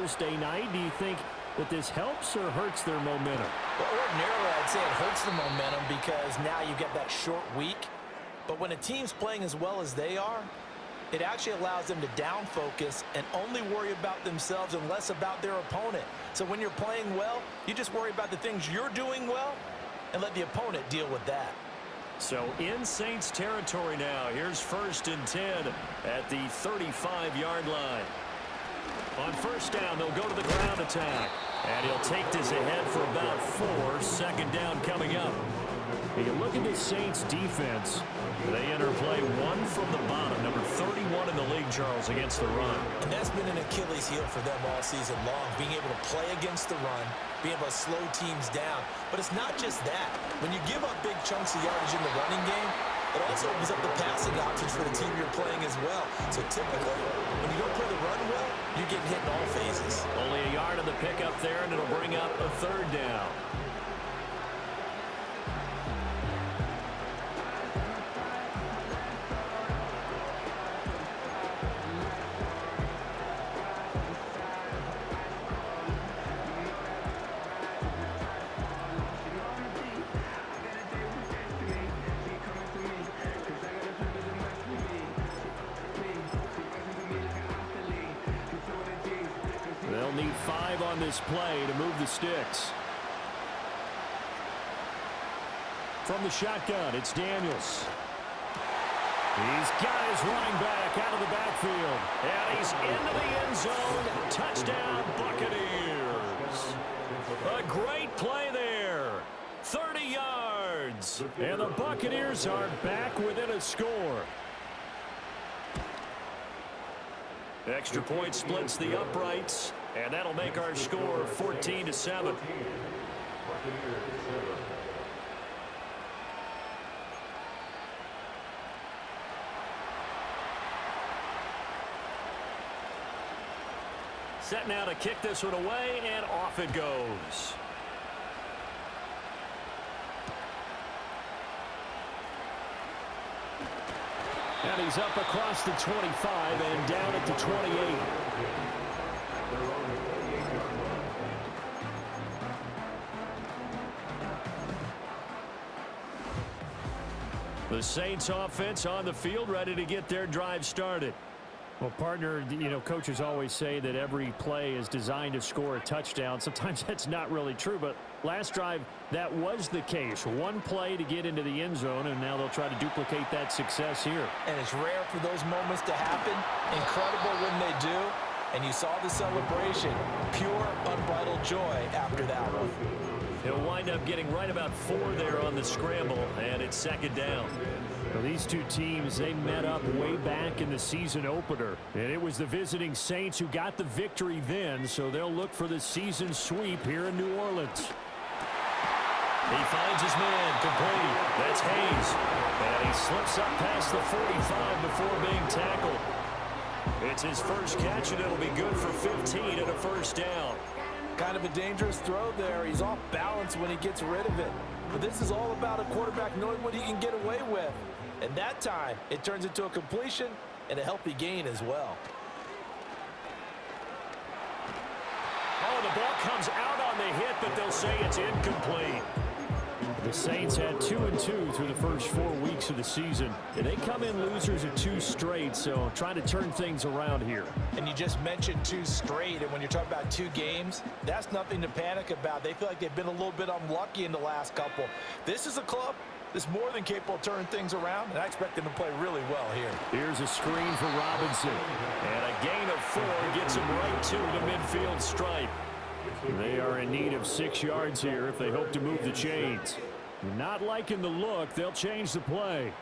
Thursday night. Do you think that this helps or hurts their momentum? Well, ordinarily, I'd say it hurts the momentum because now you get that short week. But when a team's playing as well as they are, it actually allows them to down focus and only worry about themselves and less about their opponent. So when you're playing well, you just worry about the things you're doing well and let the opponent deal with that. So in Saints territory now. Here's 1st and 10 at the 35-yard line. On first down, they'll go to the ground attack. And he'll take this ahead for about 4. Second down coming up. You look at the Saints defense. They enter play 1 from the bottom. Number 31 in the league, Charles, against the run. And that's been an Achilles heel for them all season long, being able to play against the run, being able to slow teams down. But it's not just that. When you give up big chunks of yardage in the running game, it also opens up the passing options for the team you're playing as well. So typically, when you don't play the run well, you're getting hit in all phases. Only a yard on the pickup there, and it'll bring up a 3rd down. They'll need 5 on this play to move the sticks. From the shotgun, it's Daniels. He's got his running back out of the backfield. And he's into the end zone. Touchdown, Buccaneers. A great play there. 30 yards. And the Buccaneers are back within a score. Extra point splits the uprights, and that'll make our score 14-7. Set now to kick this one away, and off it goes. And he's up across the 25 and down at the 28. The Saints offense on the field, ready to get their drive started. Well, partner, coaches always say that every play is designed to score a touchdown. Sometimes that's not really true, but last drive, that was the case. One play to get into the end zone, and now they'll try to duplicate that success here. And it's rare for those moments to happen. Incredible when they do. And you saw the celebration. Pure, unbridled joy after that one. He'll wind up getting right about 4 there on the scramble, and it's 2nd down. Well, these two teams, they met up way back in the season opener. And it was the visiting Saints who got the victory then, so they'll look for the season sweep here in New Orleans. He finds his man, complete. That's Hayes. And he slips up past the 45 before being tackled. It's his first catch, and it'll be good for 15 and a 1st down. Kind of a dangerous throw there. He's off balance when he gets rid of it. But this is all about a quarterback knowing what he can get away with. And that time, it turns into a completion and a healthy gain as well. Oh, the ball comes out on the hit, but they'll say it's incomplete. The Saints had 2-2 through the first 4 weeks of the season. And they come in losers of 2 straight, so trying to turn things around here. And you just mentioned 2 straight, and when you're talking about 2 games, that's nothing to panic about. They feel like they've been a little bit unlucky in the last couple. This is a club that's more than capable of turning things around, and I expect them to play really well here. Here's a screen for Robinson. And a gain of 4 gets him right to the midfield stripe. They are in need of 6 yards here if they hope to move the chains. Not liking the look, they'll change the play.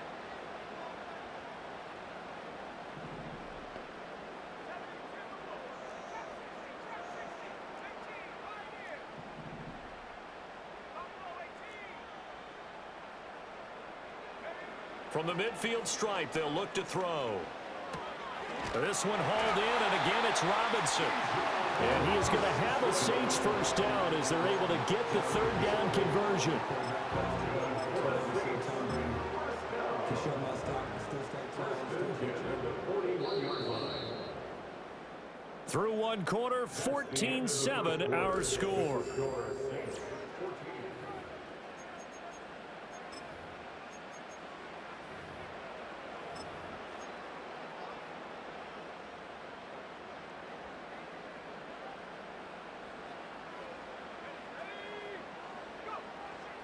From the midfield stripe, they'll look to throw. This one hauled in, and again it's Robinson. And he is going to have a Saints first down as they're able to get the 3rd down conversion. Through one quarter, 14-7 our score.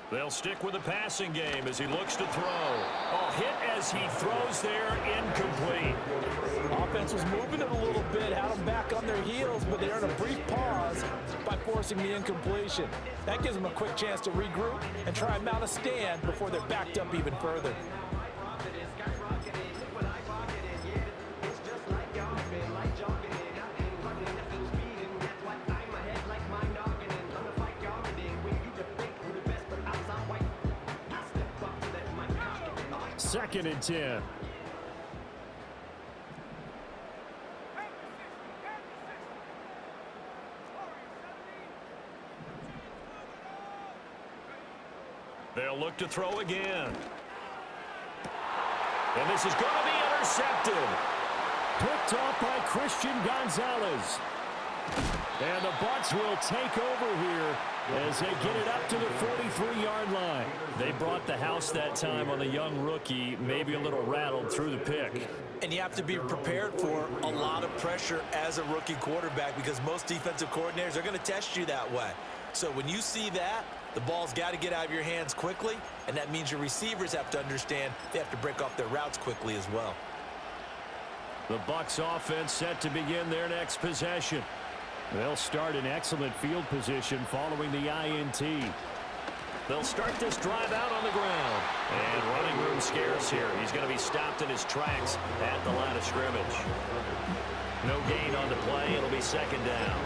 They'll stick with the passing game as he looks to throw. Oh, hit as he throws there, incomplete. Offense was moving it a little bit, had them back on their heels, but they're in a brief pause by forcing the incompletion. That gives them a quick chance to regroup and try and mount a stand before they're backed up even further. Second and 10. They'll look to throw again. And this is going to be intercepted. Picked off by Christian Gonzalez. And the Bucs will take over here as they get it up to the 43-yard line. They brought the house that time on the young rookie, maybe a little rattled through the pick. And you have to be prepared for a lot of pressure as a rookie quarterback because most defensive coordinators are going to test you that way. So when you see that, the ball's got to get out of your hands quickly, and that means your receivers have to understand they have to break off their routes quickly as well. The Bucs offense set to begin their next possession. They'll start in excellent field position following the INT. They'll start this drive out on the ground. And running room scarce here. He's going to be stopped in his tracks at the line of scrimmage. No gain on the play. It'll be second down.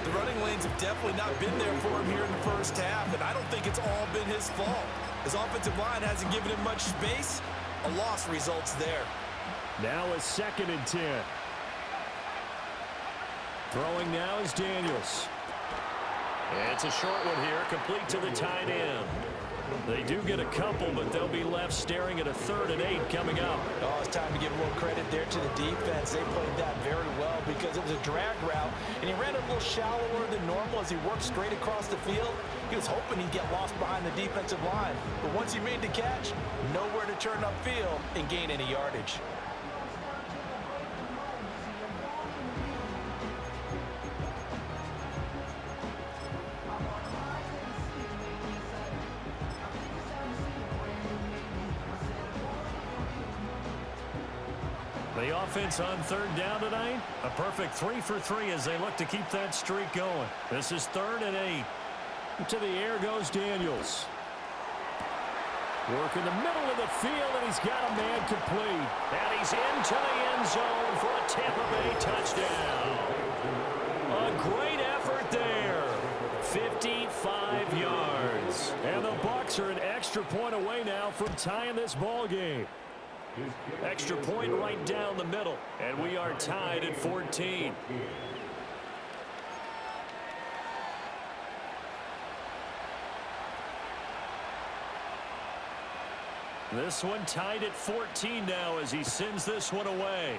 The running lanes have definitely not been there for him here in the first half, and I don't think it's all been his fault. His offensive line hasn't given him much space. A loss results there. Now a second and 10. Throwing now is Daniels. It's a short one here, complete to the tight end. They do get a couple, but they'll be left staring at a 3rd and 8 coming up. Oh, it's time to give a little credit there to the defense. They played that very well because it was a drag route, and he ran a little shallower than normal as he worked straight across the field. He was hoping he'd get lost behind the defensive line, but once he made the catch, nowhere to turn upfield and gain any yardage. The offense on 3rd down tonight, a perfect 3 for 3 as they look to keep that streak going. This is 3rd and 8. To the air goes Daniels. Work in the middle of the field, and he's got a man complete. And he's into the end zone for a Tampa Bay touchdown. A great effort there. 55 yards. And the Bucs are an extra point away now from tying this ball game. Extra point right down the middle, and we are tied at 14. This one tied at 14 now as he sends this one away.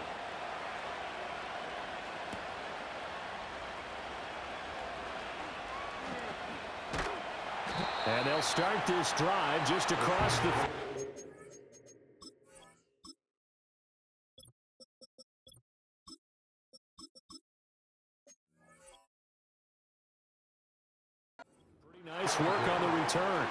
And they'll start this drive just across the... Nice work on the return.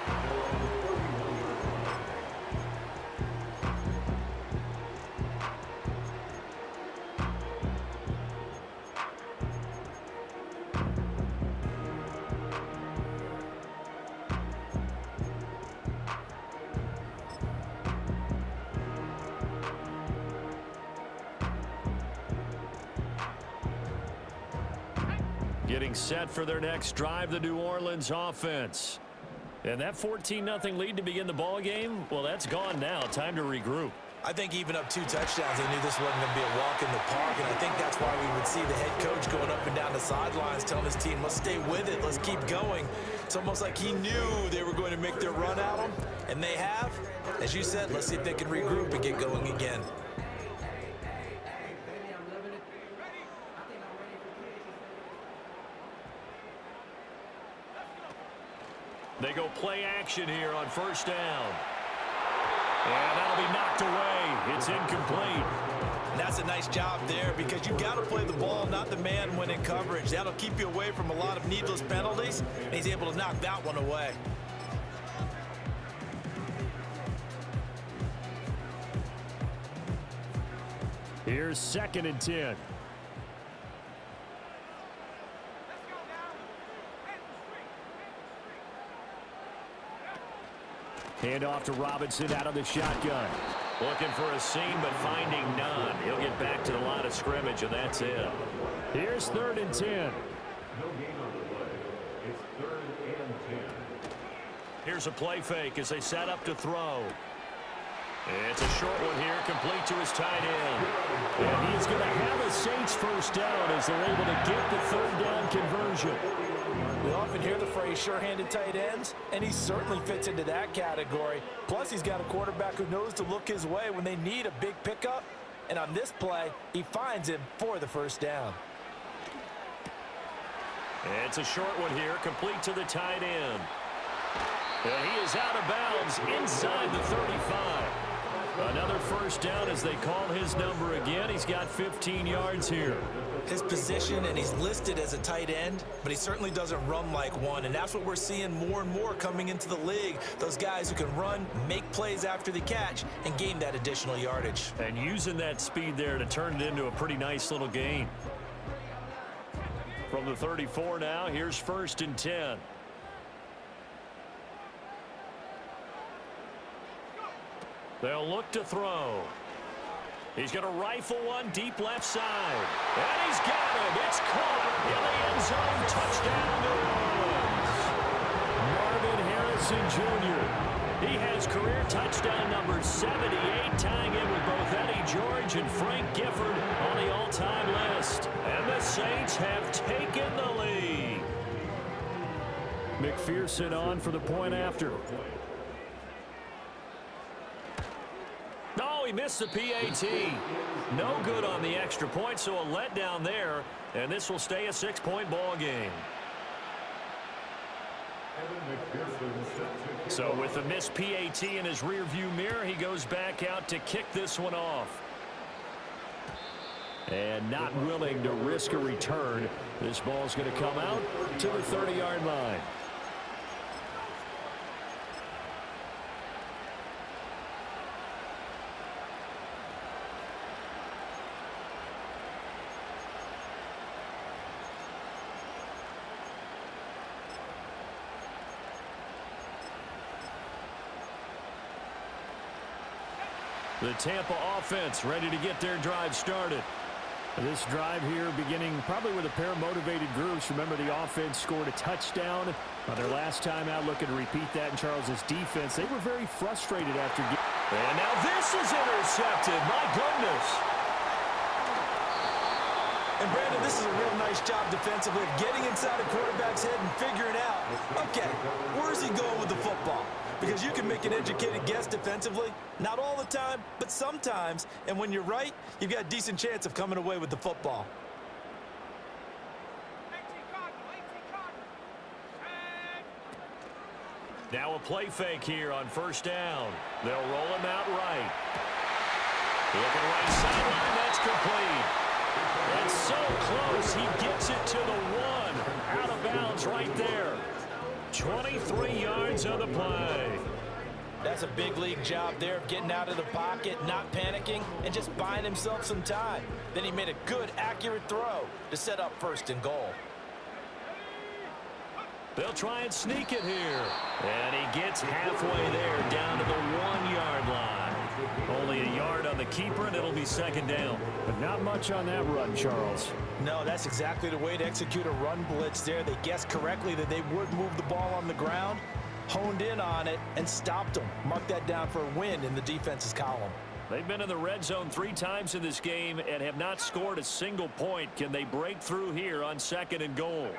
Getting set for their next drive, the New Orleans offense. And that 14-0 lead to begin the ball game, well, that's gone now. Time to regroup. I think even up 2 touchdowns, they knew this wasn't going to be a walk in the park, and I think that's why we would see the head coach going up and down the sidelines telling his team, let's stay with it, let's keep going. It's almost like he knew they were going to make their run at him, and they have. As you said, let's see if they can regroup and get going again. They go play action here on first down. And that'll be knocked away. It's incomplete. And that's a nice job there because you've got to play the ball, not the man when in coverage. That'll keep you away from a lot of needless penalties, and he's able to knock that one away. Here's 2nd and 10. Hand off to Robinson out of the shotgun. Looking for a seam, but finding none. He'll get back to the line of scrimmage, and that's it. Here's 3rd and 10. No gain on the play. It's 3rd and 10. Here's a play fake as they set up to throw. It's a short one here, complete to his tight end. And he's going to have a Saints first down as they're able to get the 3rd down conversion. We often hear the phrase sure-handed tight ends, and he certainly fits into that category. Plus, he's got a quarterback who knows to look his way when they need a big pickup. And on this play, he finds him for the first down. It's a short one here, complete to the tight end. And he is out of bounds inside the 35. Another first down as they call his number again. He's got 15 yards here. His position, and he's listed as a tight end, but he certainly doesn't run like one, and that's what we're seeing more and more coming into the league. Those guys who can run, make plays after the catch, and gain that additional yardage. And using that speed there to turn it into a pretty nice little gain. From the 34 now, here's 1st and 10. They'll look to throw. He's going to rifle one deep left side. And he's got it. It's caught in the end zone. Touchdown, New Orleans. Marvin Harrison Jr. He has career touchdown number 78, tying in with both Eddie George and Frank Gifford on the all-time list. And the Saints have taken the lead. McPherson on for the point after. No, he missed the PAT. No good on the extra point, so a letdown there. And this will stay a 6-point ball game. So with the missed PAT in his rearview mirror, he goes back out to kick this one off. And not willing to risk a return. This ball's going to come out to the 30-yard line. The Tampa offense ready to get their drive started. This drive here beginning probably with a pair of motivated groups. Remember, the offense scored a touchdown on their last time out, looking to repeat that in Charles's defense. They were very frustrated after getting... And now this is intercepted. My goodness. And Brandon, this is a real nice job defensively of getting inside a quarterback's head and figuring out, okay, where's he going with the football? Because you can make an educated guess defensively, not all the time, but sometimes. And when you're right, you've got a decent chance of coming away with the football. Now a play fake here on first down. They'll roll him out right. Looking right sideline, that's complete. And so close, he gets it to the 1. Out of bounds right there. 23 yards on the play. That's a big league job there of getting out of the pocket, not panicking, and just buying himself some time. Then he made a good, accurate throw to set up 1st and goal. They'll try and sneak it here. And he gets halfway there, down to the 1-yard line. Only a yard on the keeper, and it'll be 2nd down. But not much on that run, Charles. No, that's exactly the way to execute a run blitz there. They guessed correctly that they would move the ball on the ground, honed in on it, and stopped them. Mark that down for a win in the defense's column. They've been in the red zone 3 times in this game and have not scored a single point. Can they break through here on 2nd and goal?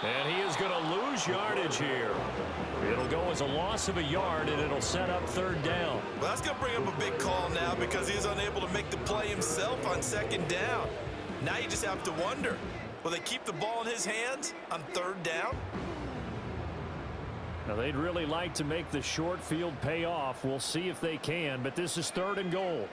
And he is going to lose yardage here. It'll go as a loss of a yard, and it'll set up 3rd down. Well, that's going to bring up a big call now because he's unable to make the play himself on 2nd down. Now you just have to wonder, Will they keep the ball in his hands on 3rd down? Now, they'd really like to make the short field pay off. We'll see if they can, but this is 3rd and goal.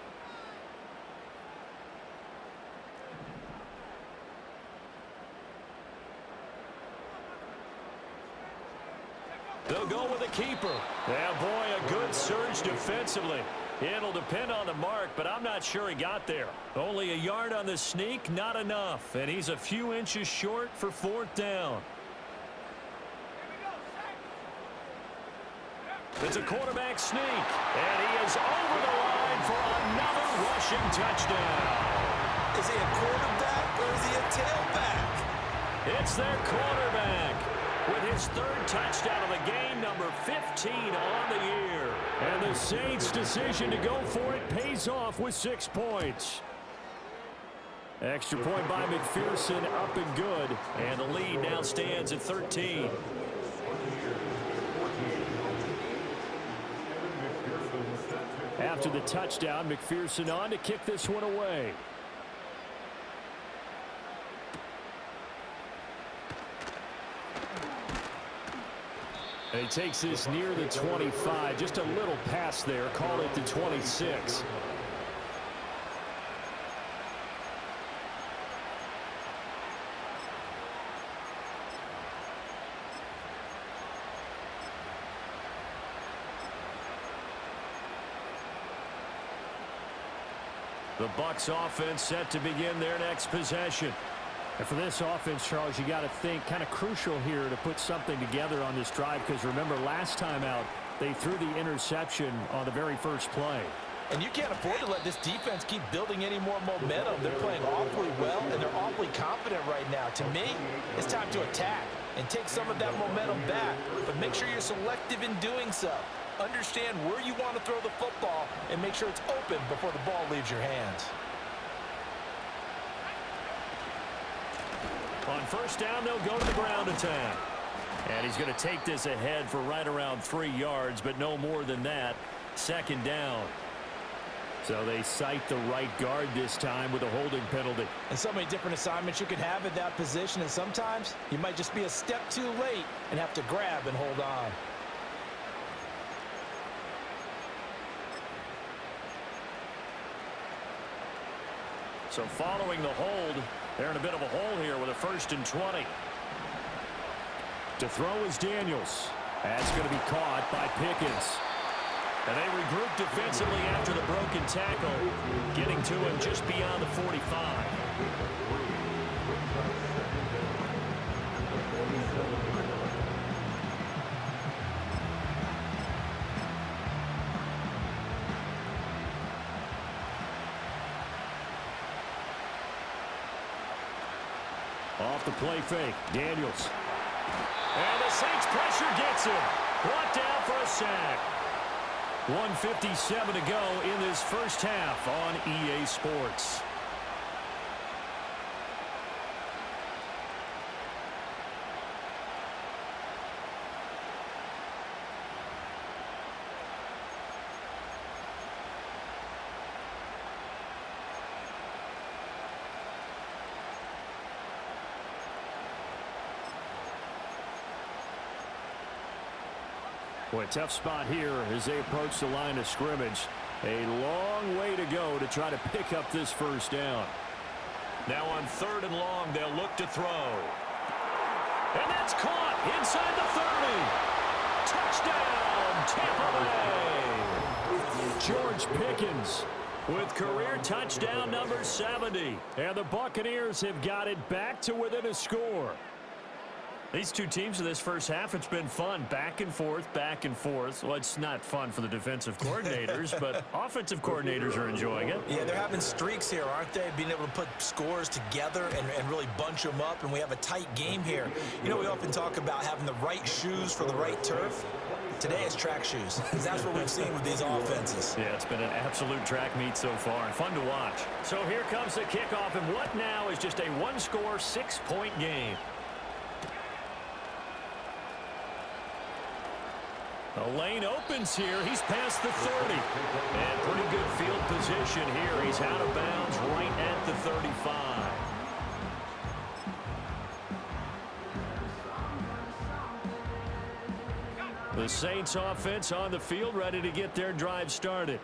They'll go with a keeper. Yeah, boy, a good surge defensively. It'll depend on the mark, but I'm not sure he got there. Only a yard on the sneak, not enough. And he's a few inches short for 4th down. It's a quarterback sneak, and he is over the line for another rushing touchdown. Is he a quarterback or is he a tailback? It's their quarterback with his 3rd touchdown of the game, number 15 on the year. And the Saints' decision to go for it pays off with 6 points. Extra point by McPherson, up and good, and the lead now stands at 13. After the touchdown, McPherson on to kick this one away. And he takes this near the 25, just a little pass there, call it the 26. The Bucs offense set to begin their next possession. And for this offense, Charles, you got to think kind of crucial here to put something together on this drive, because remember, last time out, they threw the interception on the very first play. And you can't afford to let this defense keep building any more momentum. They're playing awfully well, and they're awfully confident right now. To me, it's time to attack and take some of that momentum back. But make sure you're selective in doing so. Understand where you want to throw the football and make sure it's open before the ball leaves your hands. On 1st down, they'll go to the ground attack. And he's going to take this ahead for right around 3 yards, but no more than that. 2nd down. So they cite the right guard this time with a holding penalty. And so many different assignments you can have at that position, and sometimes you might just be a step too late and have to grab and hold on. So following the hold, they're in a bit of a hole here with a 1st and 20. To throw is Daniels. That's going to be caught by Pickens. And they regroup defensively after the broken tackle, getting to him just beyond the 45. Off the play fake, Daniels. And the Saints pressure gets him. Brought down for a sack. 1:57 to go in this first half on EA Sports. Boy, a tough spot here as they approach the line of scrimmage. A long way to go to try to pick up this 1st down. Now on 3rd and long, they'll look to throw. And that's caught inside the 30. Touchdown, Tampa Bay. George Pickens with career touchdown number 70. And the Buccaneers have got it back to within a score. These two teams in this first half, it's been fun. Back and forth, back and forth. Well, it's not fun for the defensive coordinators, but offensive coordinators are enjoying it. Yeah, they're having streaks here, aren't they? Being able to put scores together and really bunch them up, and we have a tight game here. You know, we often talk about having the right shoes for the right turf. Today it's track shoes, because that's what we've seen with these offenses. Yeah, it's been an absolute track meet so far, and fun to watch. So here comes the kickoff, and what now is just a one-score, 6-point game. The lane opens here. He's past the 30. And pretty good field position here. He's out of bounds right at the 35. The Saints offense on the field, ready to get their drive started.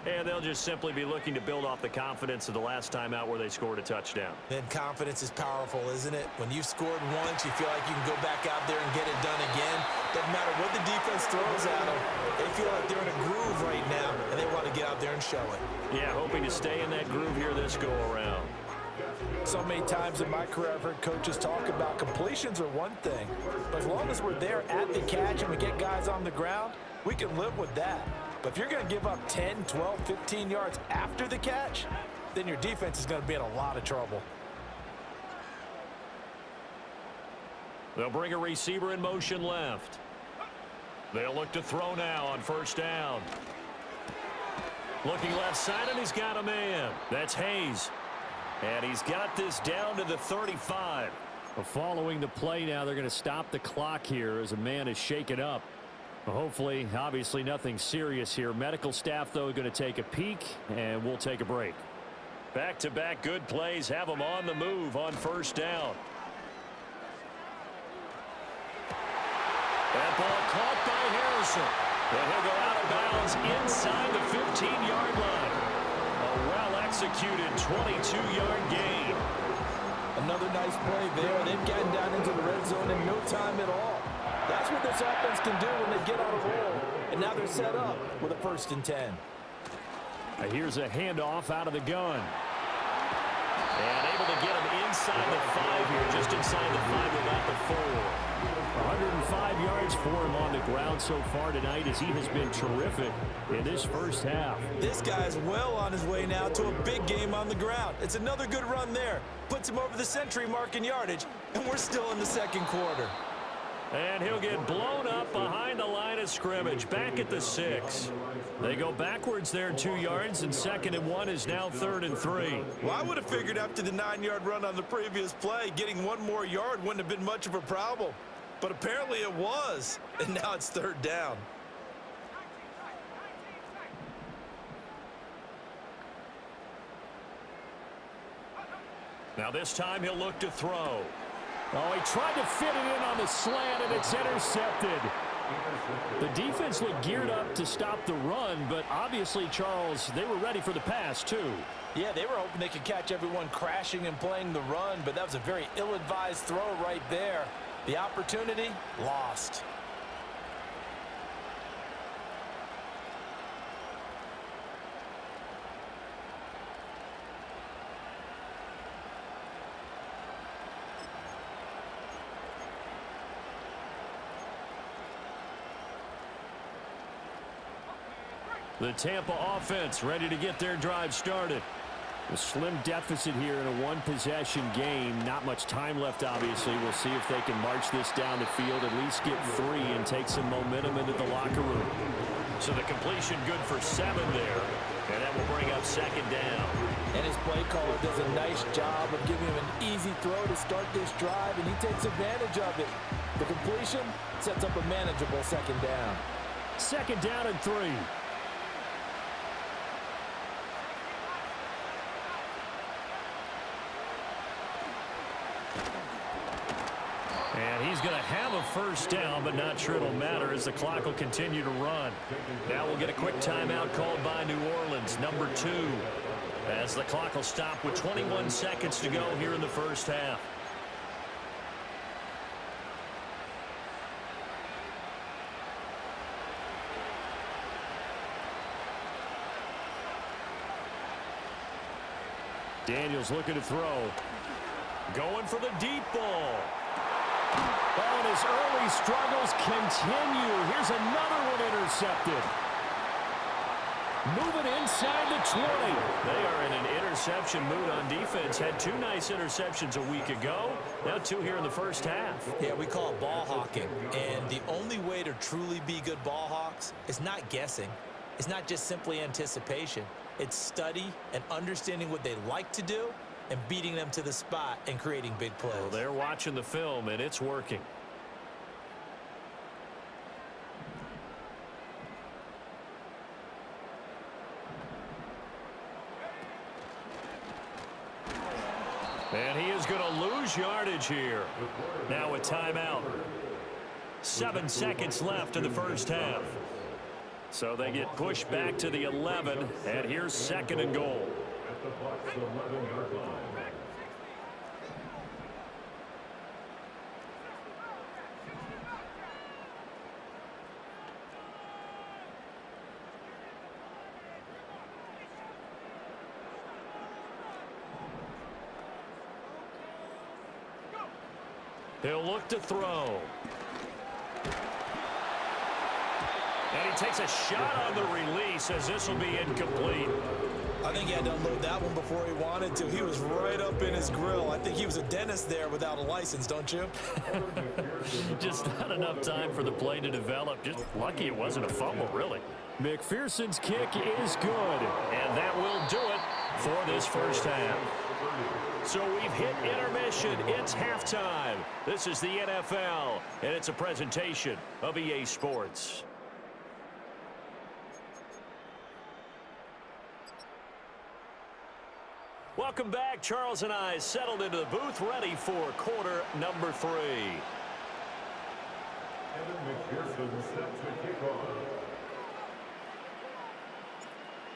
And they'll just simply be looking to build off the confidence of the last time out where they scored a touchdown. And confidence is powerful, isn't it? When you've scored once, you feel like you can go back out there and get it done again. Doesn't matter what the defense throws at them. They feel like they're in a groove right now, and they want to get out there and show it. Yeah, hoping to stay in that groove here this go-around. So many times in my career, I've heard coaches talk about completions are one thing. But as long as we're there at the catch and we get guys on the ground, we can live with that. But if you're going to give up 10, 12, 15 yards after the catch, then your defense is going to be in a lot of trouble. They'll bring a receiver in motion left. They'll look to throw now on first down. Looking left side, and he's got a man. That's Hayes. And he's got this down to the 35. Well, following the play now, they're going to stop the clock here as a man is shaken up. Well, hopefully, obviously nothing serious here. Medical staff, though, going to take a peek, and we'll take a break. Back-to-back good plays have them on the move on first down. That ball caught by Harrison. And he'll go out of bounds inside the 15-yard line. A well-executed 22-yard gain. Another nice play there. They've gotten down into the red zone in no time at all. That's what this offense can do when they get on a roll. And now they're set up with a 1st and 10. Here's a handoff out of the gun. And able to get him inside the 5 here, just inside the 5 without the 4. 105 yards for him on the ground so far tonight as he has been terrific in this first half. This guy's well on his way now to a big game on the ground. It's another good run there. Puts him over the century mark in yardage, and we're still in the second quarter. And he'll get blown up behind the line of scrimmage, back at the 6. They go backwards there 2 yards, and 2nd and 1 is now 3rd and 3. Well, I would have figured after the 9-yard run on the previous play, getting 1 more yard wouldn't have been much of a problem. But apparently it was, and now it's 3rd down. Now this time he'll look to throw. Oh, he tried to fit it in on the slant, and it's intercepted. The defense looked geared up to stop the run, but obviously, Charles, they were ready for the pass, too. Yeah, they were hoping they could catch everyone crashing and playing the run, but that was a very ill-advised throw right there. The opportunity, lost. The Tampa offense ready to get their drive started. A slim deficit here in a one-possession game. Not much time left, obviously. We'll see if they can march this down the field, at least get 3 and take some momentum into the locker room. So the completion good for 7 there. And that will bring up 2nd down. And his play caller does a nice job of giving him an easy throw to start this drive, and he takes advantage of it. The completion sets up a manageable 2nd down. 2nd down and 3. And he's going to have a 1st down, but not sure it'll matter as the clock will continue to run. Now we'll get a quick timeout called by New Orleans, number 2, as the clock will stop with 21 seconds to go here in the first half. Daniels looking to throw. Going for the deep ball. Oh, and his early struggles continue. Here's another one intercepted. Moving inside the 20. They are in an interception mood on defense. Had 2 nice interceptions a week ago. Now 2 here in the first half. Yeah, we call it ball hawking. And the only way to truly be good ball hawks is not guessing. It's not just simply anticipation. It's study and understanding what they like to do and beating them to the spot and creating big plays. Well, they're watching the film, and it's working. And he is going to lose yardage here. Now a timeout. 7 seconds left in the first half. So they get pushed back to the 11, and here's 2nd and goal. At the Bucs 11-yard line. He'll look to throw. And he takes a shot on the release as this will be incomplete. I think he had to unload that one before he wanted to. He was right up in his grill. I think he was a dentist there without a license, don't you? Just not enough time for the play to develop. Just lucky it wasn't a fumble, really. McPherson's kick is good, and that will do it for this first half. So we've hit intermission. It's halftime. This is the NFL, and it's a presentation of EA Sports. Welcome back. Charles and I settled into the booth, ready for quarter number 3. Kevin McPherson set to kick off.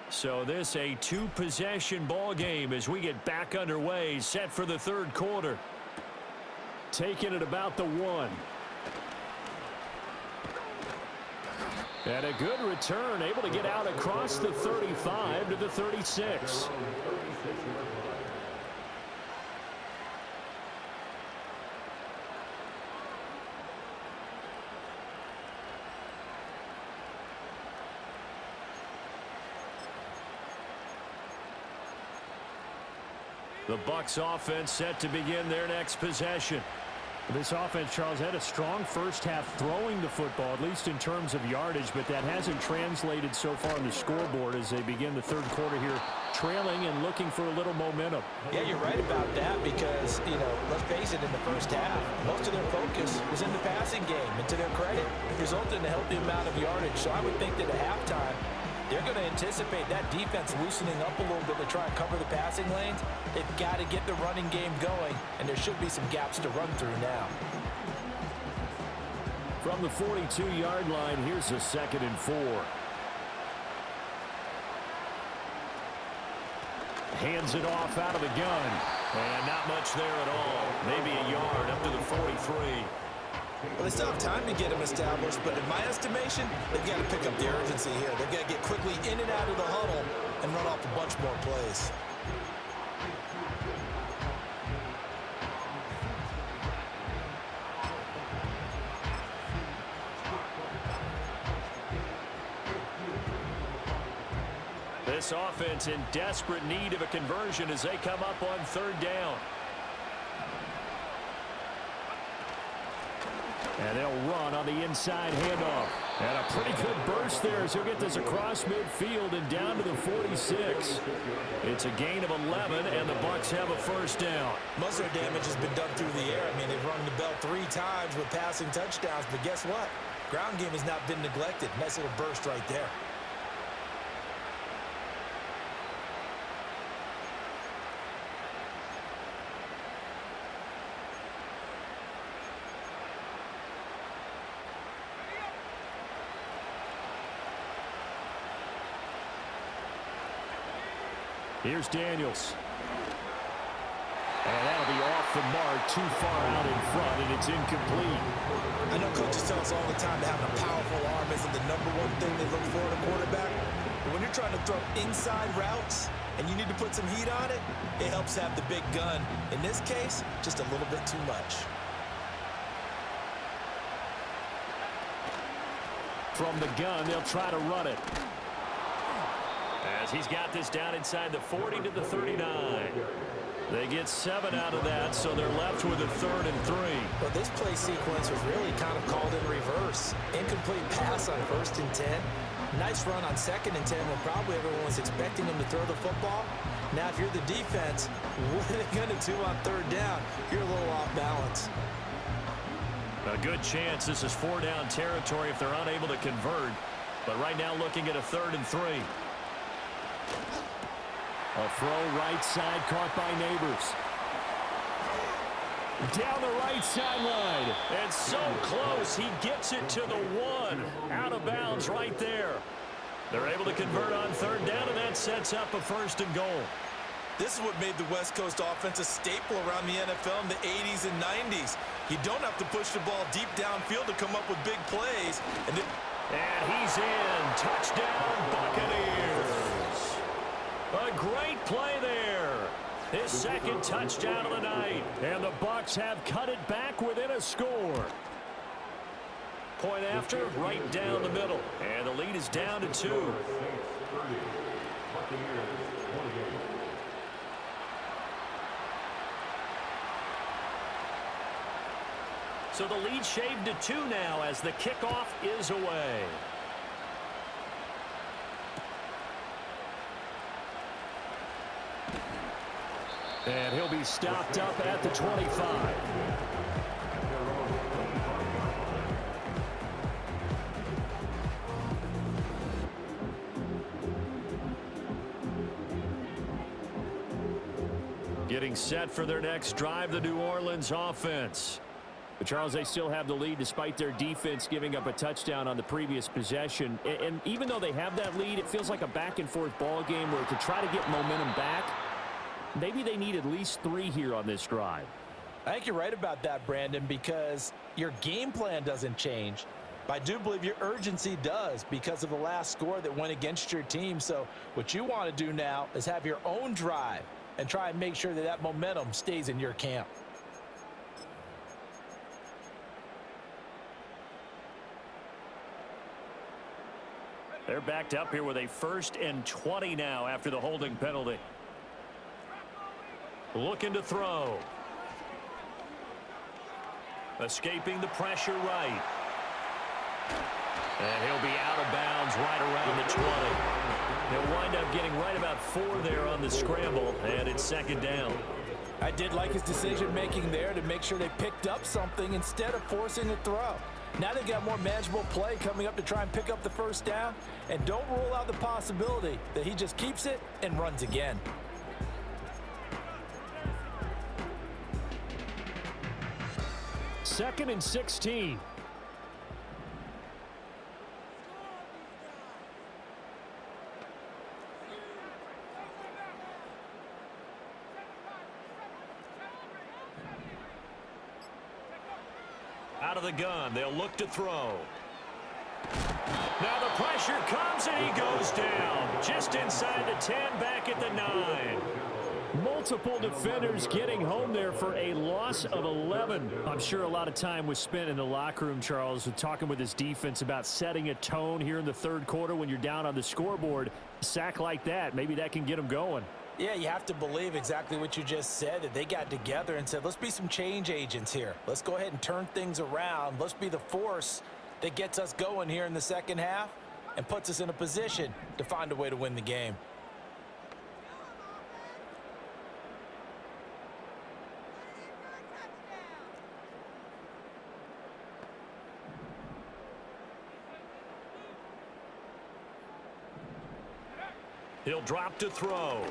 So this a 2-possession ball game as we get back underway, set for the 3rd quarter. Taking it about the 1. And a good return, able to get out across the 35 to the 36. The Bucs offense set to begin their next possession. This offense, Charles, had a strong first half throwing the football, at least in terms of yardage, but that hasn't translated so far on the scoreboard as they begin the 3rd quarter here, trailing and looking for a little momentum. Yeah, you're right about that because, let's face it, in the first half, most of their focus was in the passing game. And to their credit, it resulted in a healthy amount of yardage. So I would think that at halftime, they're going to anticipate that defense loosening up a little bit to try and cover the passing lanes. They've got to get the running game going, and there should be some gaps to run through now. From the 42-yard line, here's a 2nd and 4. Hands it off out of the gun. And not much there at all. Maybe a yard up to the 43. Well, they still have time to get them established, but in my estimation, they've got to pick up the urgency here. They've got to get quickly in and out of the huddle and run off a bunch more plays. This offense in desperate need of a conversion as they come up on 3rd down. And they'll run on the inside handoff. And a pretty good burst there as he'll get this across midfield and down to the 46. It's a gain of 11, and the Bucs have a 1st down. Most of their damage has been done through the air. I mean, they've rung the bell 3 times with passing touchdowns, but guess what? Ground game has not been neglected. Nice little burst right there. Here's Daniels. And that'll be off the mark, too far out in front, and it's incomplete. I know coaches tell us all the time that having a powerful arm isn't the #1 thing they look for in a quarterback. But when you're trying to throw inside routes and you need to put some heat on it, it helps have the big gun. In this case, just a little bit too much. From the gun, they'll try to run it. As he's got this down inside the 40 to the 39. They get 7 out of that, so they're left with a 3rd and 3. But this play sequence was really kind of called in reverse. Incomplete pass on 1st and 10. Nice run on 2nd and 10 when probably everyone was expecting him to throw the football. Now, if you're the defense, what are they going to do on 3rd down? You're a little off balance. A good chance this is 4-down territory if they're unable to convert. But right now looking at a 3rd and 3. A throw right side caught by Neighbors. Down the right sideline. And so close, he gets it to the 1. Out of bounds right there. They're able to convert on third down, and that sets up a 1st and goal. This is what made the West Coast offense a staple around the NFL in the 80s and 90s. You don't have to push the ball deep downfield to come up with big plays. And he's in. Touchdown, Buccaneers. A great play there. His 2nd touchdown of the night. And the Bucs have cut it back within a score. Point after, right down the middle. And the lead is down to 2. So the lead shaved to 2 now as the kickoff is away. And he'll be stopped up at the 25. Getting set for their next drive, the New Orleans offense. But Charles, they still have the lead despite their defense giving up a touchdown on the previous possession. And even though they have that lead, it feels like a back-and-forth ball game where to try to get momentum back, maybe they need at least 3 here on this drive. I think you're right about that, Brandon, because your game plan doesn't change. But I do believe your urgency does because of the last score that went against your team. So what you want to do now is have your own drive and try and make sure that that momentum stays in your camp. They're backed up here with a 1st and 20 now after the holding penalty. Looking to throw. Escaping the pressure right. And he'll be out of bounds right around the 20. He'll wind up getting right about 4 there on the scramble, and it's 2nd down. I did like his decision-making there to make sure they picked up something instead of forcing a throw. Now they've got more manageable play coming up to try and pick up the 1st down, and don't rule out the possibility that he just keeps it and runs again. Second and 16. Out of the gun, they'll look to throw. Now the pressure comes and he goes down. Just inside the 10, back at the 9. Multiple defenders getting home there for a loss of 11. I'm sure a lot of time was spent in the locker room, Charles, talking with his defense about setting a tone here in the 3rd quarter when you're down on the scoreboard. A sack like that, maybe that can get them going. Yeah, you have to believe exactly what you just said, that they got together and said, let's be some change agents here. Let's go ahead and turn things around. Let's be the force that gets us going here in the 2nd half and puts us in a position to find a way to win the game. He'll drop to throw.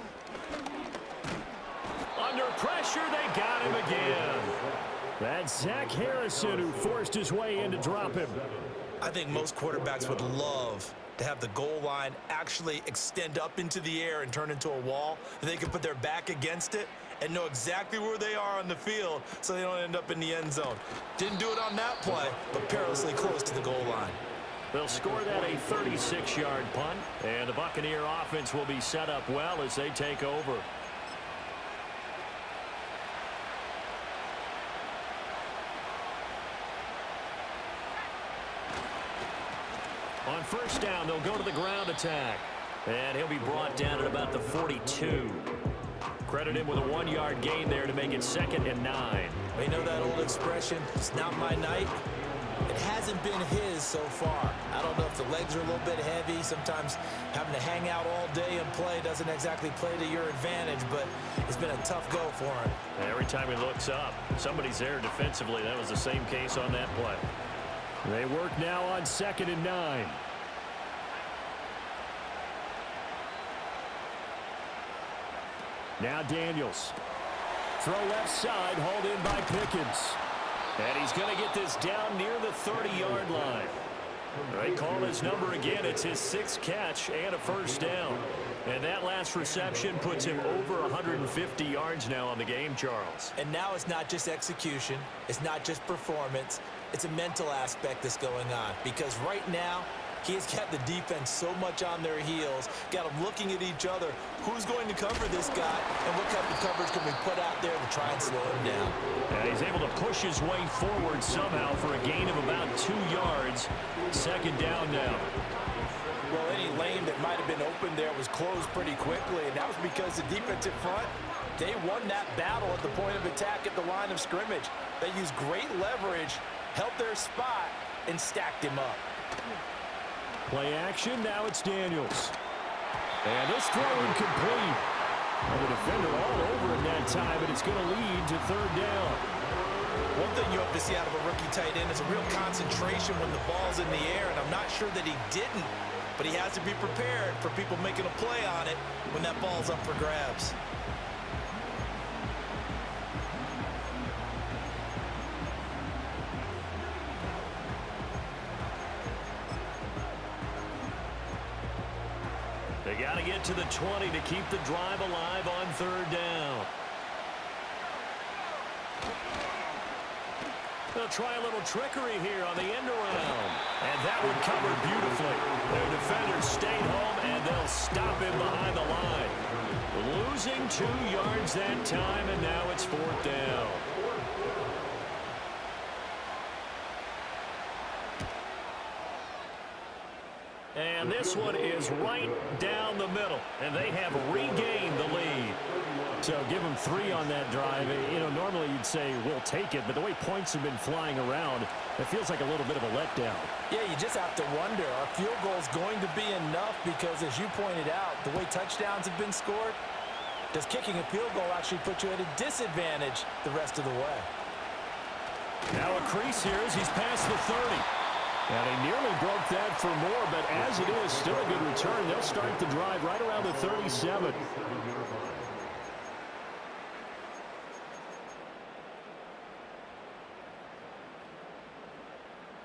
Under pressure, they got him again. That's Zach Harrison who forced his way in to drop him. I think most quarterbacks would love to have the goal line actually extend up into the air and turn into a wall. They can put their back against it and know exactly where they are on the field so they don't end up in the end zone. Didn't do it on that play, but perilously close to the goal line. They'll score that a 36-yard punt, and the Buccaneer offense will be set up well as they take over. On 1st down, they'll go to the ground attack, and he'll be brought down at about the 42. Credit him with a 1-yard gain there to make it 2nd and 9. We know that old expression, it's not my night. It hasn't been his so far. I don't know if the legs are a little bit heavy. Sometimes having to hang out all day and play doesn't exactly play to your advantage, but it's been a tough go for him. Every time he looks up, somebody's there defensively. That was the same case on that play. They work now on 2nd and 9. Now Daniels. Throw left side, hauled in by Pickens. And he's going to get this down near the 30-yard line. They call his number again. It's his 6th catch and a first down. And that last reception puts him over 150 yards now on the game, Charles. And now it's not just execution. It's not just performance. It's a mental aspect that's going on. Because right now, he's got the defense so much on their heels, got them looking at each other. Who's going to cover this guy, and what type of coverage can we put out there to try and slow him down? And he's able to push his way forward somehow for a gain of about 2 yards. 2nd down now. Well, any lane that might have been open there was closed pretty quickly, and that was because the defensive front, they won that battle at the point of attack at the line of scrimmage. They used great leverage, held their spot, and stacked him up. Play action, now it's Daniels. And this throw incomplete. And the defender all over him that time, and it's going to lead to 3rd down. One thing you hope to see out of a rookie tight end is a real concentration when the ball's in the air, and I'm not sure that he didn't, but he has to be prepared for people making a play on it when that ball's up for grabs. They got to get to the 20 to keep the drive alive on 3rd down. They'll try a little trickery here on the end around. And that one covered beautifully. Their defenders stayed home, and they'll stop him behind the line. Losing 2 yards that time, and now it's 4th down. And this one is right down the middle, and they have regained the lead. So give them 3 on that drive. You know, normally you'd say we'll take it, but the way points have been flying around, it feels like a little bit of a letdown. Yeah, you just have to wonder, are field goals going to be enough? Because as you pointed out, the way touchdowns have been scored, does kicking a field goal actually put you at a disadvantage the rest of the way? Now a crease here as he's past the 30. And he nearly broke that for more, but as it is, still a good return. They'll start the drive right around the 37.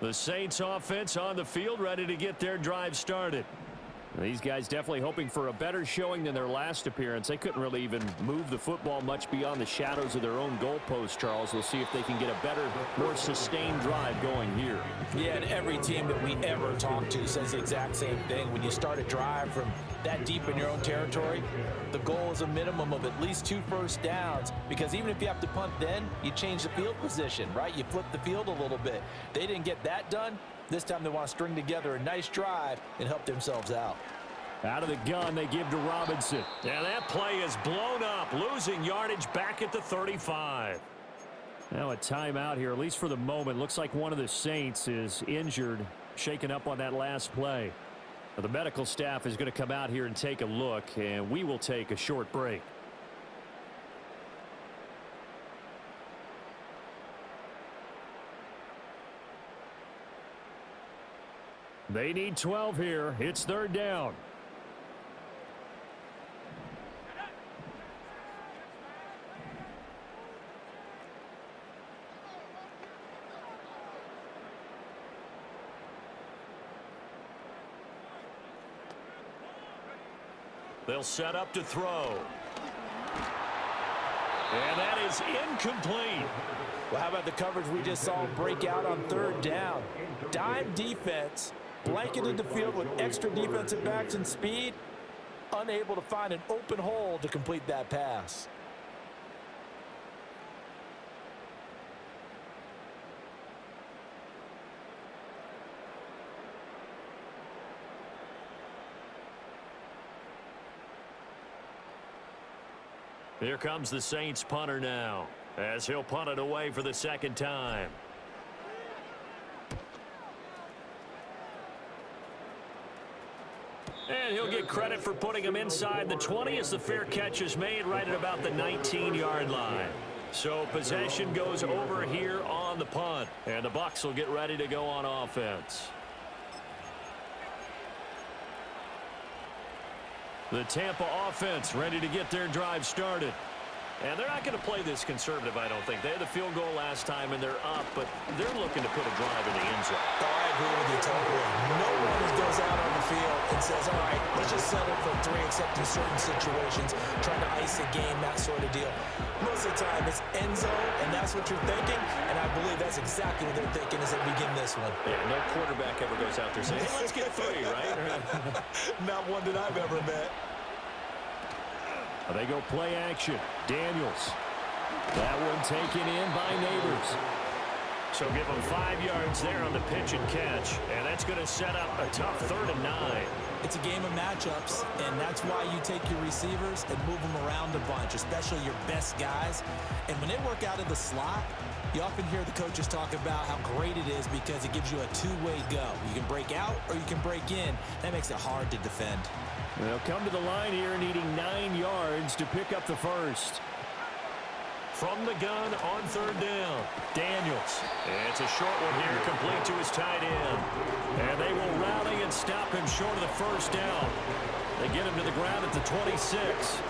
The Saints offense on the field, ready to get their drive started. These guys definitely hoping for a better showing than their last appearance. They couldn't really even move the football much beyond the shadows of their own goalpost, Charles. We'll see if they can get a better, more sustained drive going here. Yeah, and every team that we ever talk to says the exact same thing. When you start a drive from that deep in your own territory, the goal is a minimum of at least 2 first downs, because even if you have to punt then, you change the field position, right? You flip the field a little bit. They didn't get that done. This time they want to string together a nice drive and help themselves out. Out of the gun, they give to Robinson. And that play is blown up, losing yardage back at the 35. Now a timeout here, at least for the moment. Looks like one of the Saints is injured, shaken up on that last play. Now, the medical staff is going to come out here and take a look, and we will take a short break. They need 12 here. It's 3rd down. They'll set up to throw. And that is incomplete. Well, how about the coverage we just saw break out on 3rd down? Dime defense, blanketed the field with extra defensive backs and speed, unable to find an open hole to complete that pass. Here comes the Saints punter now, as he'll punt it away for the 2nd time. And he'll get credit for putting him inside the 20 as the fair catch is made right at about the 19-yard line. So possession goes over here on the punt, and the Bucs will get ready to go on offense. The Tampa offense ready to get their drive started. And they're not going to play this conservative, I don't think. They had the field goal last time, and they're up, but they're looking to put a drive in the end zone. Oh, I agree with you totally. No one goes out on the field and says, all right, let's just settle for 3, except in certain situations, trying to ice a game, that sort of deal. Most of the time, it's end zone, and that's what you're thinking, and I believe that's exactly what they're thinking as they begin this one. Yeah, no quarterback ever goes out there saying, hey, let's get 3, right? Not one that I've ever met. They go play action. Daniels. That one taken in by Neighbors. So give them 5 yards there on the pitch and catch. And that's going to set up a tough 3rd and 9. It's a game of matchups, and that's why you take your receivers and move them around a bunch, especially your best guys. And when they work out of the slot, you often hear the coaches talk about how great it is because it gives you a two-way go. You can break out or you can break in. That makes it hard to defend. They'll come to the line here needing 9 yards to pick up the first. From the gun on 3rd down, Daniels. It's a short one here, complete to his tight end. And they will rally and stop him short of the first down. They get him to the ground at the 26.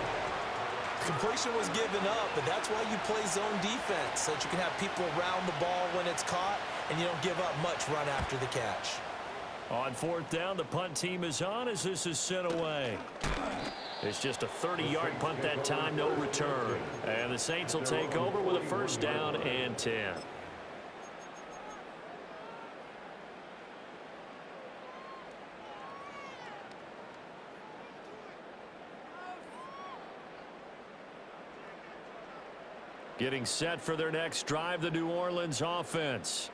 Completion was given up, but that's why you play zone defense, so that you can have people around the ball when it's caught, and you don't give up much run after the catch. On 4th down, the punt team is on as this is sent away. It's just a 30-yard punt that time, no return. And the Saints will take over with a 1st down and 10. Getting set for their next drive, the New Orleans offense.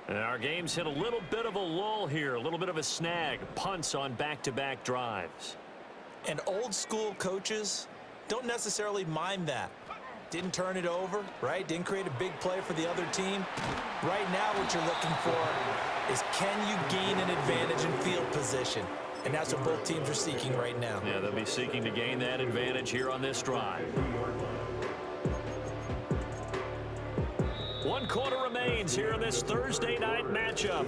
And our game's hit a little bit of a lull here, a little bit of a snag. Punts on back-to-back drives. And old-school coaches don't necessarily mind that. Didn't turn it over, right? Didn't create a big play for the other team. Right now what you're looking for is, can you gain an advantage in field position? And that's what both teams are seeking right now. Yeah, they'll be seeking to gain that advantage here on this drive. 1 quarter remains here in this Thursday night matchup.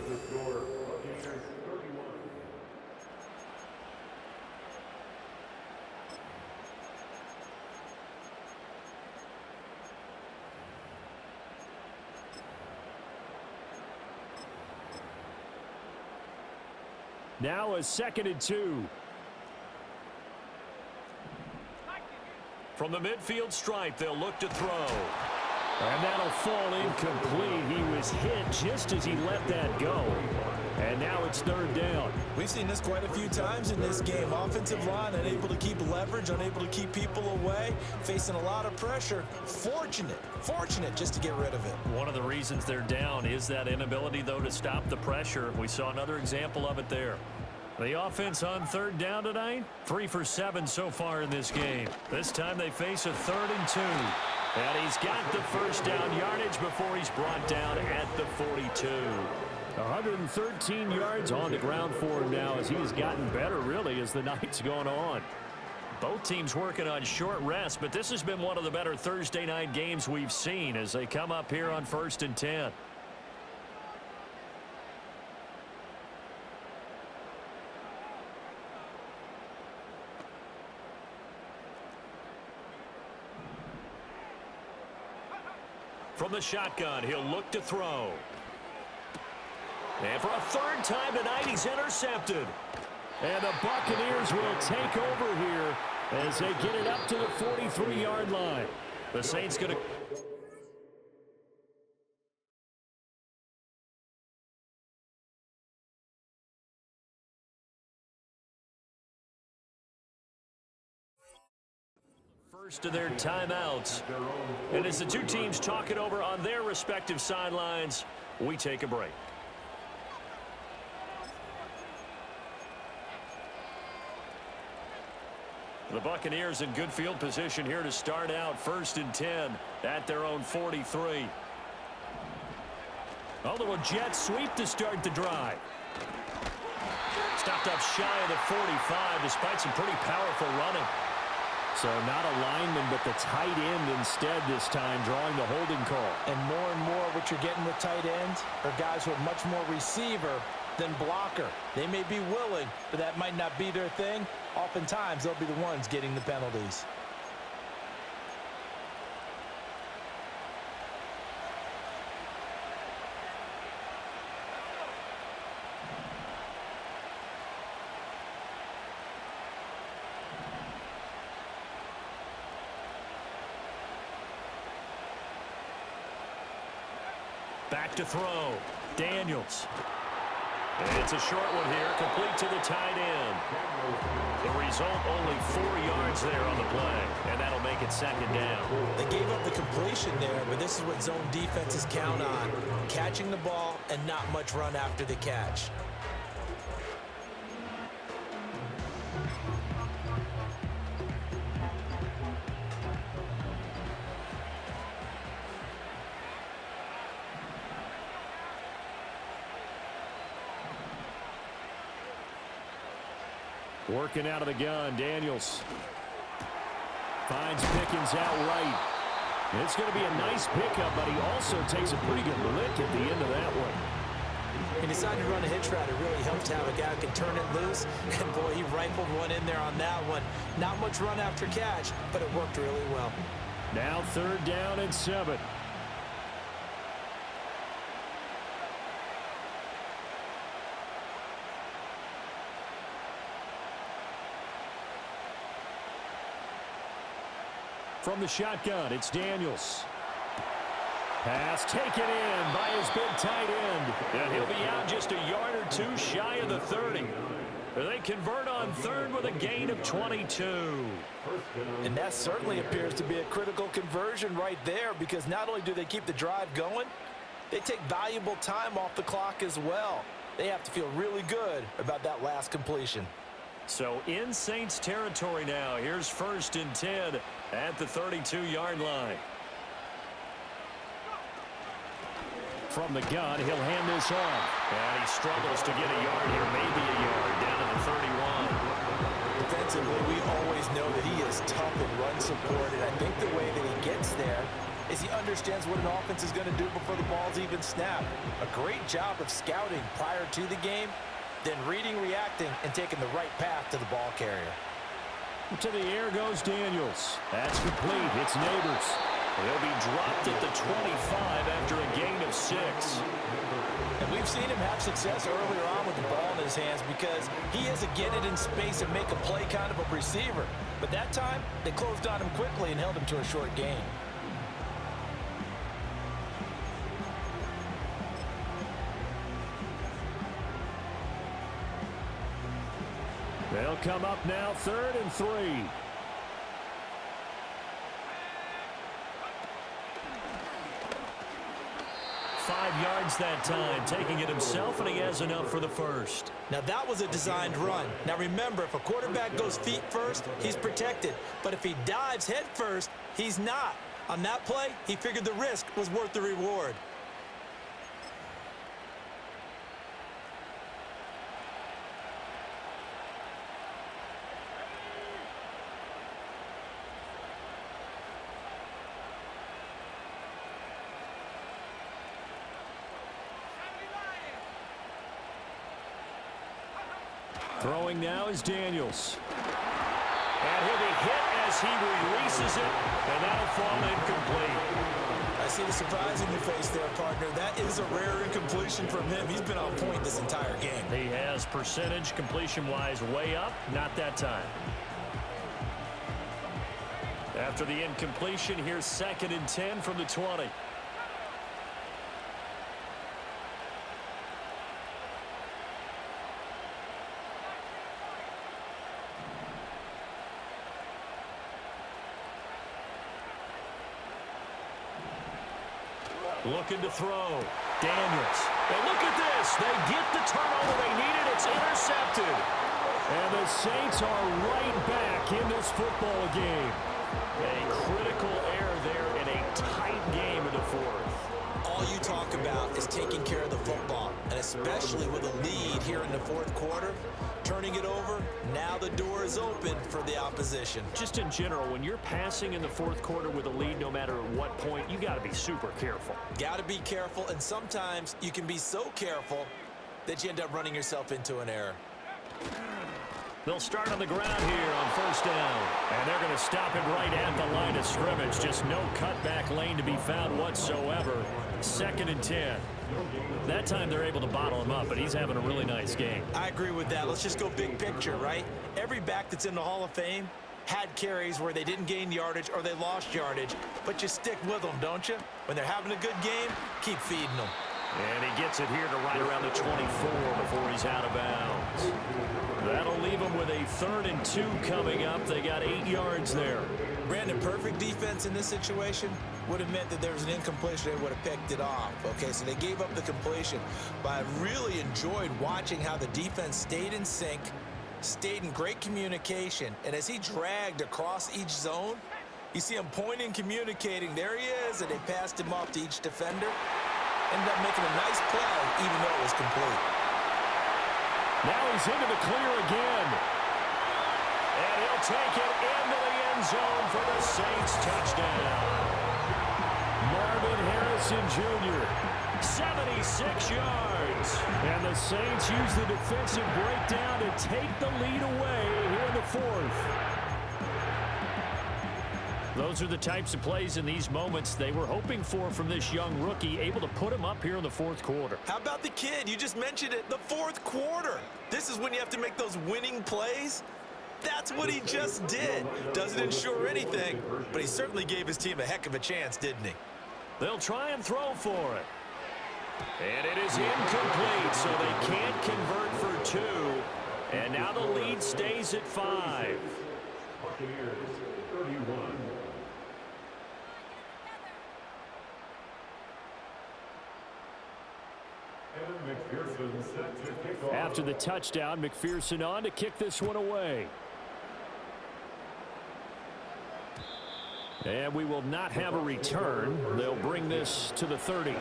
Now a 2nd and 2. From the midfield stripe, they'll look to throw. And that'll fall incomplete. He was hit just as he let that go. And now it's 3rd down. We've seen this quite a few times in this game. Offensive line unable to keep leverage, unable to keep people away, facing a lot of pressure. Fortunate just to get rid of it. One of the reasons they're down is that inability, though, to stop the pressure. We saw another example of it there. The offense on 3rd down tonight, 3 for 7 so far in this game. This time they face a 3rd and 2. And he's got the 1st down yardage before he's brought down at the 42. 113 yards on the ground for him now as he's gotten better, really, as the night's gone on. Both teams working on short rest, but this has been one of the better Thursday night games we've seen as they come up here on 1st and 10. From the shotgun, he'll look to throw. And for a 3rd time tonight, he's intercepted. And the Buccaneers will take over here as they get it up to the 43-yard line. The Saints going to... First of their timeouts. And as the two teams talk it over on their respective sidelines, we take a break. The Buccaneers in good field position here to start out 1st and 10 at their own 43. A little jet sweep to start the drive. Stopped up shy of the 45 despite some pretty powerful running. So not a lineman, but the tight end instead this time, drawing the holding call. And more what you're getting with tight ends are guys who are much more receiver than blocker. They may be willing, but that might not be their thing. Oftentimes, they'll be the ones getting the penalties. Back to throw. Daniels. And it's a short one here, complete to the tight end. The result, only 4 yards there on the play, and that'll make it second down. They gave up the completion there, but this is what zone defenses count on, catching the ball and not much run after the catch. Working out of the gun, Daniels. Finds Pickens out right. It's going to be a nice pickup, but he also takes a pretty good lick at the end of that one. He decided to run a hitch route. It really helped to have a guy who can turn it loose. And, boy, he rifled one in there on that one. Not much run after catch, but it worked really well. Now 3rd down and 7. From the shotgun, it's Daniels. Pass taken in by his big tight end. And he'll be out just a yard or 2 shy of the 30. They convert on 3rd with a gain of 22. And that certainly appears to be a critical conversion right there, because not only do they keep the drive going, they take valuable time off the clock as well. They have to feel really good about that last completion. So in Saints territory now. Here's 1st and 10 at the 32-yard line. From the gun, he'll hand this off. And he struggles to get a yard here, maybe a yard, down to the 31. Defensively, we always know that he is tough in run support, and I think the way that he gets there is he understands what an offense is going to do before the ball's even snapped. A great job of scouting prior to the game, then reading, reacting, and taking the right path to the ball carrier. To the air goes Daniels. That's complete. It's Neighbors. He'll be dropped at the 25 after a gain of 6. And we've seen him have success earlier on with the ball in his hands because he is a get it in space and make a play kind of a receiver. But that time, they closed on him quickly and held him to a short gain. They'll come up now 3rd and 3. Five yards that time, taking it himself, and he has enough for the 1st. Now that was a designed run. Now remember, if a quarterback goes feet first, he's protected. But if he dives head first, he's not. On that play, he figured the risk was worth the reward. Throwing now is Daniels. And he'll be hit as he releases it, and that'll fall incomplete. I see the surprise in your face there, partner. That is a rare incompletion from him. He's been on point this entire game. He has percentage completion-wise way up, not that time. After the incompletion, here's 2nd and 10 from the 20. Looking to throw. Daniels. And look at this. They get the turnover they needed. It's intercepted. And the Saints are right back in this football game. A critical error there in a tight game in the 4th. All you talk about is taking care of the football, and especially with a lead here in the 4th quarter, turning it over, now the door is open for the opposition. Just in general, when you're passing in the 4th quarter with a lead, no matter at what point, you got to be super careful. Got to be careful, and sometimes you can be so careful that you end up running yourself into an error. They'll start on the ground here on 1st down. And they're going to stop it right at the line of scrimmage. Just no cutback lane to be found whatsoever. 2nd and 10. That time they're able to bottle him up, but he's having a really nice game. I agree with that. Let's just go big picture, right? Every back that's in the Hall of Fame had carries where they didn't gain yardage or they lost yardage, but you stick with them, don't you? When they're having a good game, keep feeding them. And he gets it here to right around the 24 before he's out of bounds. That'll leave him with a 3rd and 2 coming up. They got 8 yards there. Brandon, perfect defense in this situation would have meant that there was an incompletion. They would have picked it off. Okay, so they gave up the completion. But I really enjoyed watching how the defense stayed in sync, stayed in great communication. And as he dragged across each zone, you see him pointing, communicating. There he is, and they passed him off to each defender. Ended up making a nice play, even though it was complete. Now he's into the clear again. And he'll take it into the end zone for the Saints touchdown. Marvin Harrison Jr., 76 yards. And the Saints use the defensive breakdown to take the lead away here in the 4th. Those are the types of plays in these moments they were hoping for from this young rookie, able to put him up here in the 4th quarter. How about the kid? You just mentioned it, the 4th quarter. This is when you have to make those winning plays. That's what he just did. Doesn't ensure anything, but he certainly gave his team a heck of a chance, didn't he? They'll try and throw for it. And it is incomplete, so they can't convert for 2. And now the lead stays at 5. Buccaneers 31. After the touchdown, McPherson on to kick this one away. And we will not have a return. They'll bring this to the 30.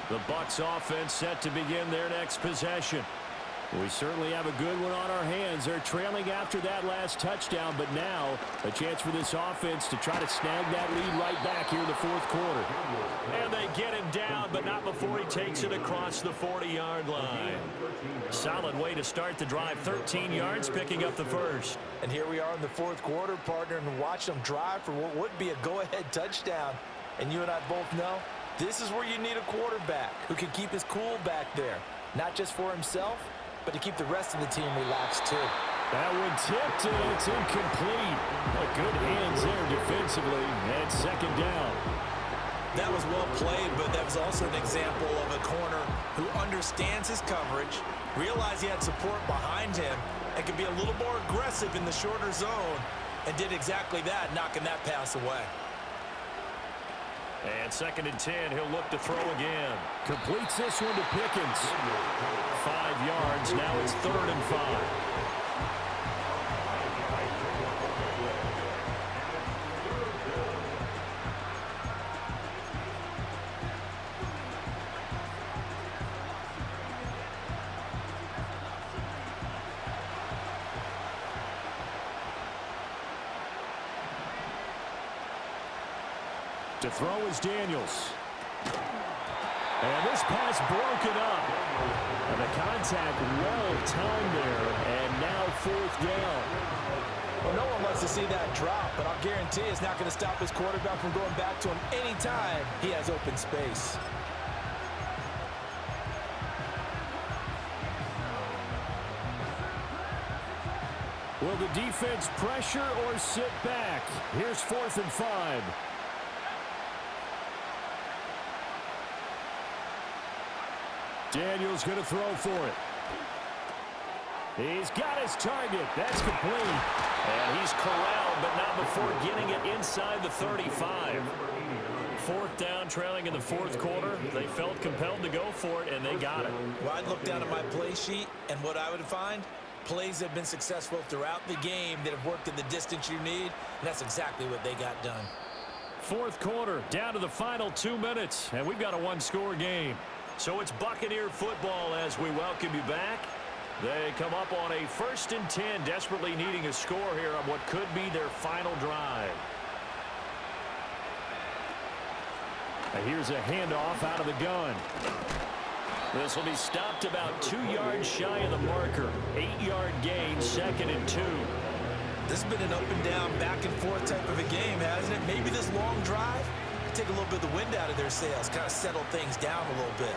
The Bucs offense set to begin their next possession. We certainly have a good one on our hands. They're trailing after that last touchdown, but now a chance for this offense to try to snag that lead right back here in the 4th quarter. And they get him down, but not before he takes it across the 40-yard line. Solid way to start the drive. 13 yards, picking up the first. And here we are in the 4th quarter, partner, and watch them drive for what would be a go-ahead touchdown. And you and I both know this is where you need a quarterback who can keep his cool back there, not just for himself, but to keep the rest of the team relaxed too. That one tipped, and it's incomplete. But good hands there defensively, and 2nd down. That was well played, but that was also an example of a corner who understands his coverage, realized he had support behind him, and could be a little more aggressive in the shorter zone, and did exactly that, knocking that pass away. And 2nd and 10, he'll look to throw again. Completes this one to Pickens. 5 yards, now it's 3rd and 5. To throw is Daniels. And this pass broken up. And the contact well timed there. And now 4th down. Well, no one wants to see that drop, but I'll guarantee it's not going to stop his quarterback from going back to him anytime he has open space. Will the defense pressure or sit back? Here's 4th and 5. Daniels going to throw for it. He's got his target. That's complete. And he's corralled, but not before getting it inside the 35. 4th down, trailing in the 4th quarter. They felt compelled to go for it, and they got it. Well, I'd look down at my play sheet, and what I would find, plays that have been successful throughout the game that have worked in the distance you need, and that's exactly what they got done. 4th quarter, down to the final 2 minutes, and we've got a 1-score game. So it's Buccaneer football as we welcome you back. They come up on a 1st and 10, desperately needing a score here on what could be their final drive. Now here's a handoff out of the gun. This will be stopped about 2 yards shy of the marker. 8-yard gain, 2nd and 2. This has been an up and down, back and forth type of a game, hasn't it? Maybe this long drive take a little bit of the wind out of their sails, kind of settle things down a little bit.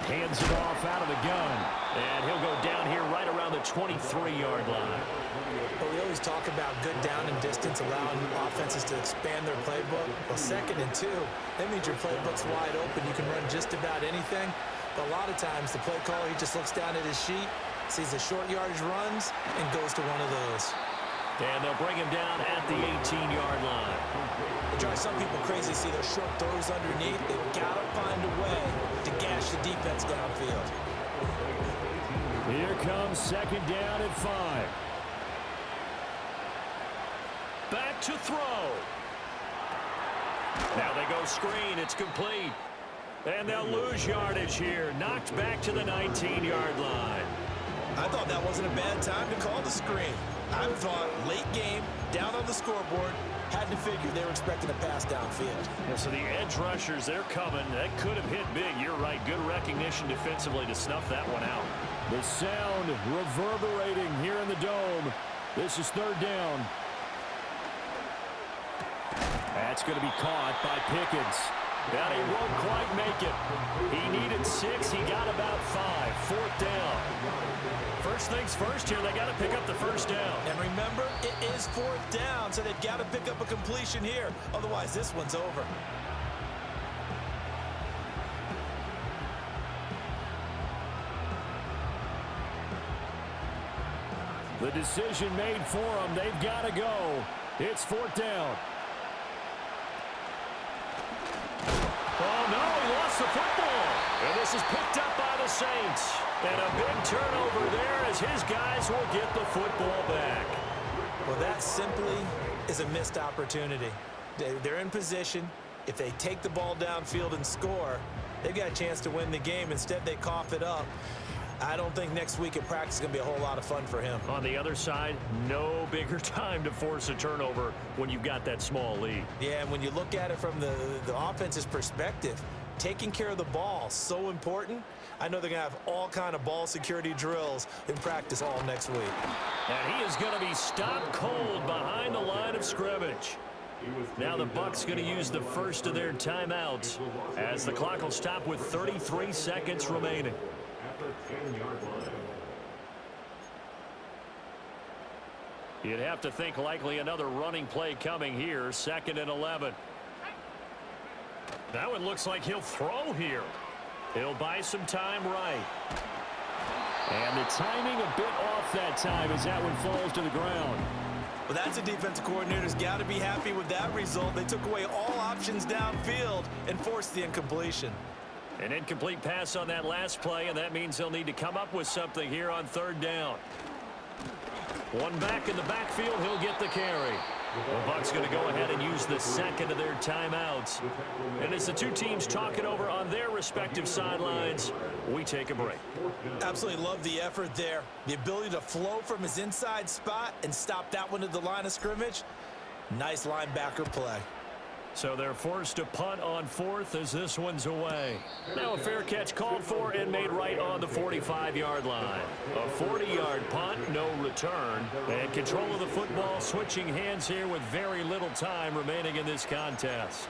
Hands it off out of the gun. And he'll go down here right around the 23-yard line. Well, we always talk about good down and distance, allowing offenses to expand their playbook. Well, 2nd and 2, that means your playbook's wide open. You can run just about anything. But a lot of times, the play caller, he just looks down at his sheet, sees the short yardage runs, and goes to one of those. And they'll bring him down at the 18-yard line. It drives some people crazy to see those short throws underneath. They've got to find a way to gash the defense downfield. Here comes 2nd down and 5. Back to throw. Now they go screen. It's complete. And they'll lose yardage here. Knocked back to the 19-yard line. I thought that wasn't a bad time to call the screen. I thought late game, down on the scoreboard, had to figure they were expecting a pass downfield. Yeah, so the edge rushers, they're coming. That could have hit big. You're right. Good recognition defensively to snuff that one out. The sound reverberating here in the dome. This is 3rd down. That's going to be caught by Pickens. And he won't quite make it. He needed 6. He got about 5. 4th down. First things first here, they got to pick up the 1st down. And remember, it is 4th down, so they've got to pick up a completion here. Otherwise, this one's over. The decision made for them. They've got to go. It's 4th down. Oh, no, he lost the football. And this is picked up by the Saints. And a big turnover there as his guys will get the football back. Well, that simply is a missed opportunity. They're in position. If they take the ball downfield and score, they've got a chance to win the game. Instead, they cough it up. I don't think next week at practice is going to be a whole lot of fun for him. On the other side, no bigger time to force a turnover when you've got that small lead. Yeah, and when you look at it from the offense's perspective, taking care of the ball, so important. I know they're going to have all kind of ball security drills in practice all next week. And he is going to be stopped cold behind the line of scrimmage. Now the Bucs going to use the first of their timeouts as the clock will stop with 33 seconds remaining. You'd have to think likely another running play coming here. 2nd and 11. Now it looks like he'll throw here. He'll buy some time right. And the timing a bit off that time as that one falls to the ground. Well, that's a defensive coordinator's got to be happy with that result. They took away all options downfield and forced the incompletion. An incomplete pass on that last play, and that means they'll need to come up with something here on 3rd down. One back in the backfield, he'll get the carry. The Bucs going to go ahead and use the 2nd of their timeouts. And as the two teams talk it over on their respective sidelines, we take a break. Absolutely love the effort there. The ability to flow from his inside spot and stop that one at the line of scrimmage. Nice linebacker play. So they're forced to punt on 4th as this one's away. Now a fair catch called for and made right on the 45-yard line. A 40-yard punt, no return. And control of the football switching hands here with very little time remaining in this contest.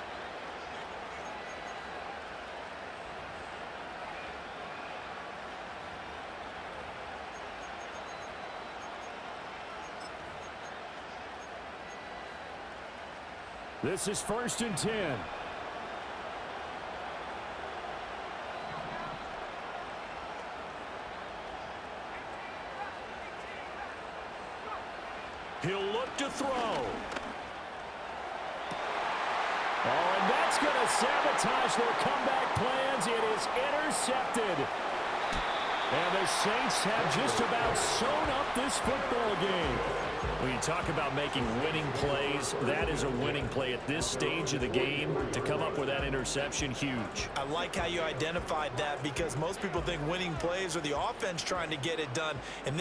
This is 1st and 10. He'll look to throw. Oh, and that's going to sabotage their comeback plans. It is intercepted. And the Saints have just about sewn up this football game. When you talk about making winning plays, that is a winning play at this stage of the game. To come up with that interception, huge. I like how you identified that because most people think winning plays are the offense trying to get it done. And